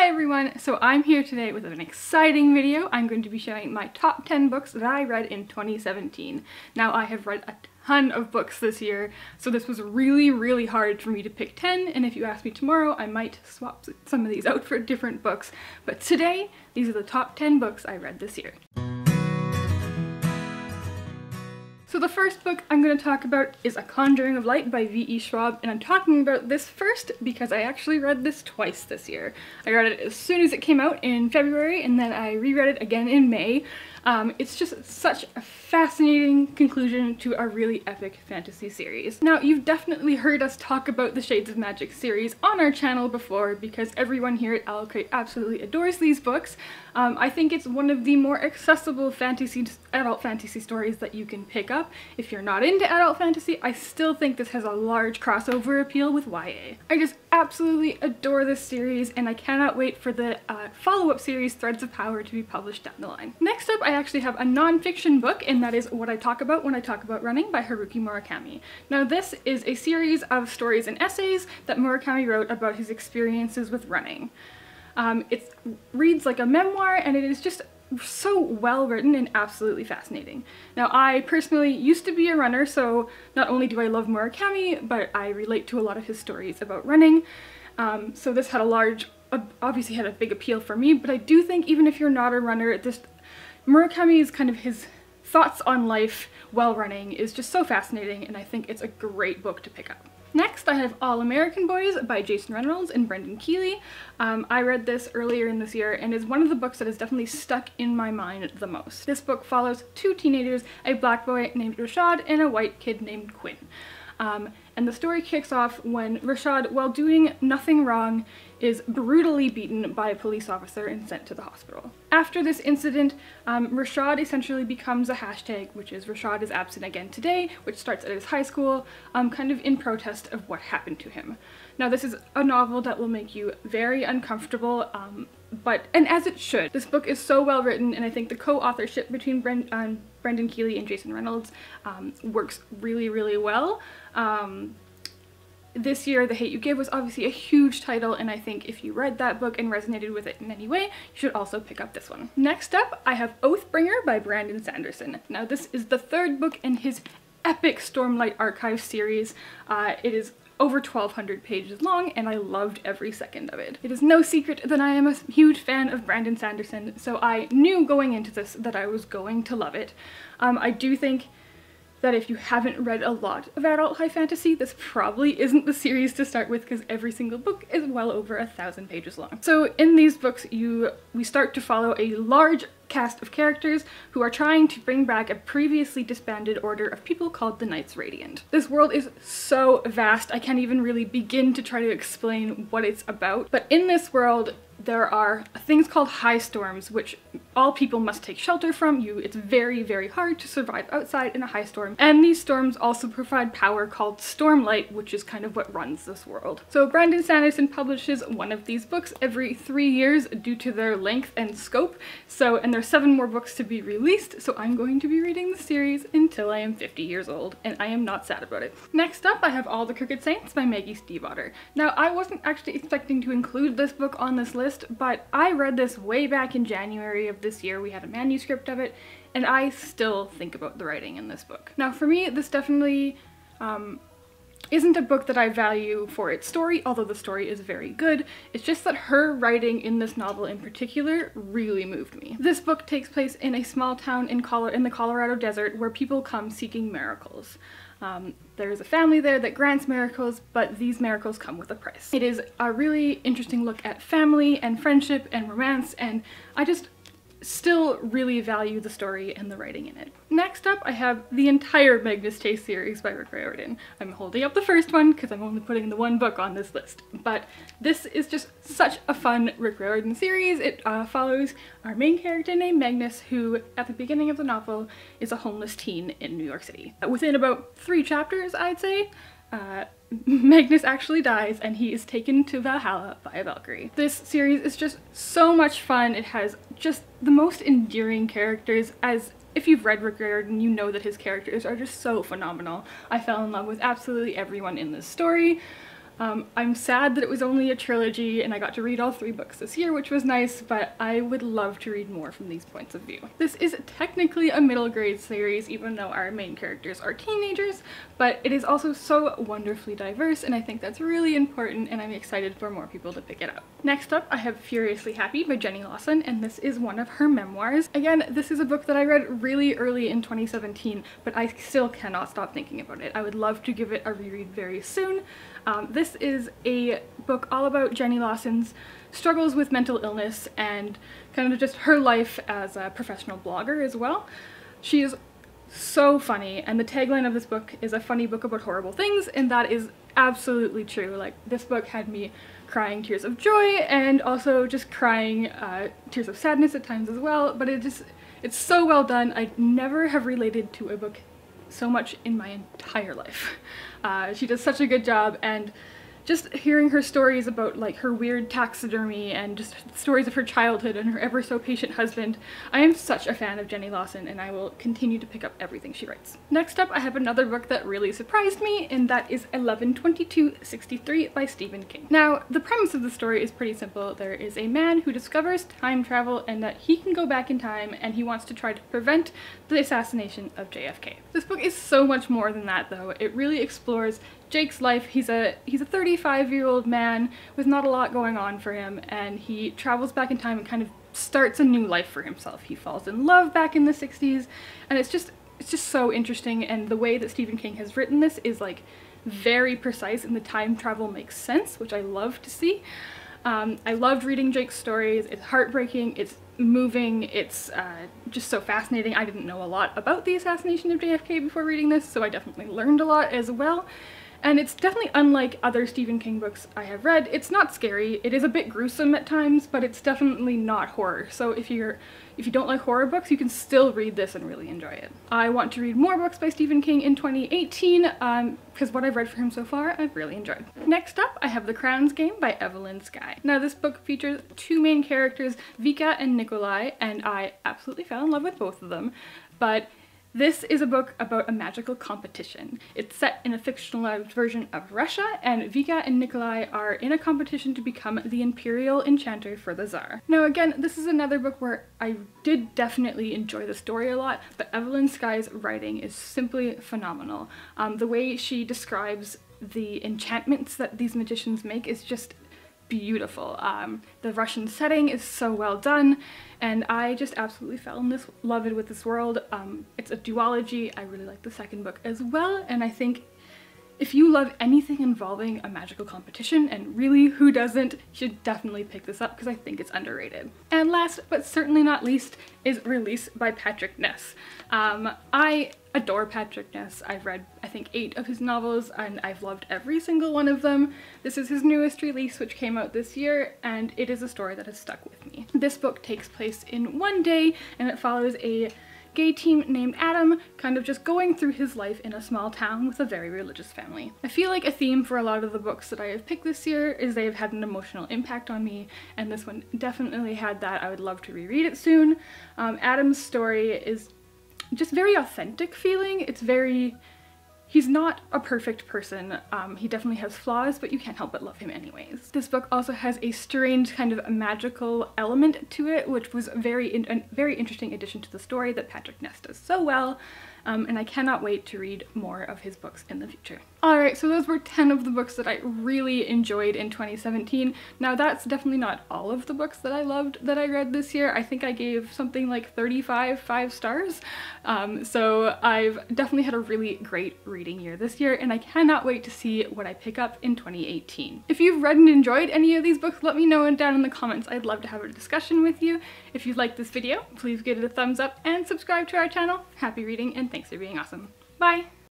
Hi everyone! So I'm here today with an exciting video. I'm going to be showing my top 10 books that I read in 2017. Now I have read a ton of books this year, so this was really hard for me to pick 10, and if you ask me tomorrow I might swap some of these out for different books. But today, these are the top 10 books I read this year. So the first book I'm going to talk about is A Conjuring of Light by V.E. Schwab, and I'm talking about this first because I actually read this twice this year. I read it as soon as it came out in February, and then I reread it again in May. It's just such a fascinating conclusion to a really epic fantasy series. Now, you've definitely heard us talk about the Shades of Magic series on our channel before because everyone here at OwlCrate absolutely adores these books. I think it's one of the more accessible adult fantasy stories that you can pick up. If you're not into adult fantasy, I still think this has a large crossover appeal with YA. I just absolutely adore this series, and I cannot wait for the follow-up series Threads of Power to be published down the line. Next up, I actually have a nonfiction book, and that is What I Talk About When I Talk About Running by Haruki Murakami. Now this is a series of stories and essays that Murakami wrote about his experiences with running. It reads like a memoir, and it is just so well written and absolutely fascinating. Now I personally used to be a runner, so not only do I love Murakami, but I relate to a lot of his stories about running. So this had obviously had a big appeal for me, but I do think even if you're not a runner, Murakami's kind of his thoughts on life while running is just so fascinating, and I think it's a great book to pick up. Next, I have All American Boys by Jason Reynolds and Brendan Kiely. I read this earlier in this year and is one of the books that has definitely stuck in my mind the most. This book follows two teenagers, a black boy named Rashad and a white kid named Quinn. And the story kicks off when Rashad, while doing nothing wrong, is brutally beaten by a police officer and sent to the hospital. After this incident, Rashad essentially becomes a hashtag, which is Rashad is absent again today, which starts at his high school, kind of in protest of what happened to him. Now this is a novel that will make you very uncomfortable, and as it should. This book is so well written, and I think the co-authorship between Brendan Kiely and Jason Reynolds works really well. This year, The Hate U Give was obviously a huge title, and I think if you read that book and resonated with it in any way, you should also pick up this one. Next up, I have Oathbringer by Brandon Sanderson. Now this is the third book in his epic Stormlight Archive series. It is over 1,200 pages long, and I loved every second of it. It is no secret that I am a huge fan of Brandon Sanderson, so I knew going into this that I was going to love it. I do think that if you haven't read a lot of adult high fantasy, this probably isn't the series to start with because every single book is well over 1,000 pages long. So in these books, we start to follow a large cast of characters who are trying to bring back a previously disbanded order of people called the Knights Radiant. This world is so vast, I can't even really begin to try to explain what it's about, but in this world, there are things called high storms, which all people must take shelter from. It's very hard to survive outside in a high storm. And these storms also provide power called Stormlight, which is kind of what runs this world. So Brandon Sanderson publishes one of these books every 3 years due to their length and scope. And there's 7 more books to be released, so I'm going to be reading the series until I am 50 years old, and I am not sad about it. Next up, I have All the Crooked Saints by Maggie Stiefvater. Now, I wasn't actually expecting to include this book on this list, but I read this way back in January of this year. We had a manuscript of it, and I still think about the writing in this book. Now for me, this definitely isn't a book that I value for its story, although the story is very good. It's just that her writing in this novel in particular really moved me. This book takes place in a small town in the Colorado desert where people come seeking miracles. There's a family there that grants miracles, but these miracles come with a price. It is a really interesting look at family and friendship and romance, and I just still really value the story and the writing in it. Next up, I have the entire Magnus series by Riordan. I'm holding up the first one because I'm only putting the one book on this list, but this is just such a fun Riordan series. It follows our main character named Magnus, who at the beginning of the novel is a homeless teen in New York City. Within about 3 chapters, I'd say, Magnus actually dies and he is taken to Valhalla by a Valkyrie. This series is just so much fun. It has just the most endearing characters. As if you've read Riordan, you know that his characters are just so phenomenal. I fell in love with absolutely everyone in this story. I'm sad that it was only a trilogy and I got to read all 3 books this year, which was nice, but I would love to read more from these points of view. This is technically a middle grade series, even though our main characters are teenagers, but it is also so wonderfully diverse, and I think that's really important, and I'm excited for more people to pick it up. Next up, I have Furiously Happy by Jenny Lawson, and this is one of her memoirs. Again, this is a book that I read really early in 2017, but I still cannot stop thinking about it. I would love to give it a reread very soon. This is a book all about Jenny Lawson's struggles with mental illness and kind of just her life as a professional blogger as well. She is so funny, and the tagline of this book is a funny book about horrible things, and that is absolutely true. Like, this book had me crying tears of joy and also just crying tears of sadness at times as well, but it's so well done. I never have related to a book so much in my entire life. She does such a good job, and just hearing her stories about like her weird taxidermy and just stories of her childhood and her ever so patient husband. I am such a fan of Jenny Lawson, and I will continue to pick up everything she writes. Next up, I have another book that really surprised me, and that is 11/22/63 by Stephen King. Now, the premise of the story is pretty simple. There is a man who discovers time travel and that he can go back in time, and he wants to try to prevent the assassination of JFK. This book is so much more than that, though. It really explores Jake's life. He's a 35-year-old man with not a lot going on for him, and he travels back in time and kind of starts a new life for himself. He falls in love back in the 60s, and it's just so interesting, and the way that Stephen King has written this is like very precise, and the time travel makes sense, which I love to see. I loved reading Jake's stories. It's heartbreaking, it's moving, it's just so fascinating. I didn't know a lot about the assassination of JFK before reading this, so I definitely learned a lot as well. And it's definitely unlike other Stephen King books I have read. It's not scary. It is a bit gruesome at times, but it's definitely not horror. So if you don't like horror books, you can still read this and really enjoy it. I want to read more books by Stephen King in 2018, because what I've read for him so far, I've really enjoyed. Next up, I have The Crown's Game by Evelyn Skye. Now, this book features 2 main characters, Vika and Nikolai, and I absolutely fell in love with both of them, but this is a book about a magical competition. It's set in a fictionalized version of Russia, and Vika and Nikolai are in a competition to become the Imperial Enchanter for the Tsar. Now again, this is another book where I did definitely enjoy the story a lot, but Evelyn Skye's writing is simply phenomenal. The way she describes the enchantments that these magicians make is just beautiful. The Russian setting is so well done, and I just absolutely fell in love with this world. It's a duology. I really like the second book as well, and I think if you love anything involving a magical competition, and really who doesn't, you should definitely pick this up because I think it's underrated. And last but certainly not least is Release by Patrick Ness. I adore Patrick Ness. I've read I think 8 of his novels, and I've loved every single one of them. This is his newest release, which came out this year, and it is a story that has stuck with me. This book takes place in one day, and it follows a gay teen named Adam kind of just going through his life in a small town with a very religious family. I feel like a theme for a lot of the books that I have picked this year is they have had an emotional impact on me, and this one definitely had that. I would love to reread it soon. Adam's story is just very authentic feeling. He's not a perfect person. He definitely has flaws, but you can't help but love him anyways. This book also has a strange kind of magical element to it, which was a very interesting addition to the story that Patrick Ness does so well. And I cannot wait to read more of his books in the future. Alright, so those were 10 of the books that I really enjoyed in 2017. Now that's definitely not all of the books that I loved that I read this year. I think I gave something like 35 5 stars. So I've definitely had a really great reading year this year, and I cannot wait to see what I pick up in 2018. If you've read and enjoyed any of these books, let me know down in the comments. I'd love to have a discussion with you. If you liked this video, please give it a thumbs up and subscribe to our channel. Happy reading, and thanks for being awesome. Bye!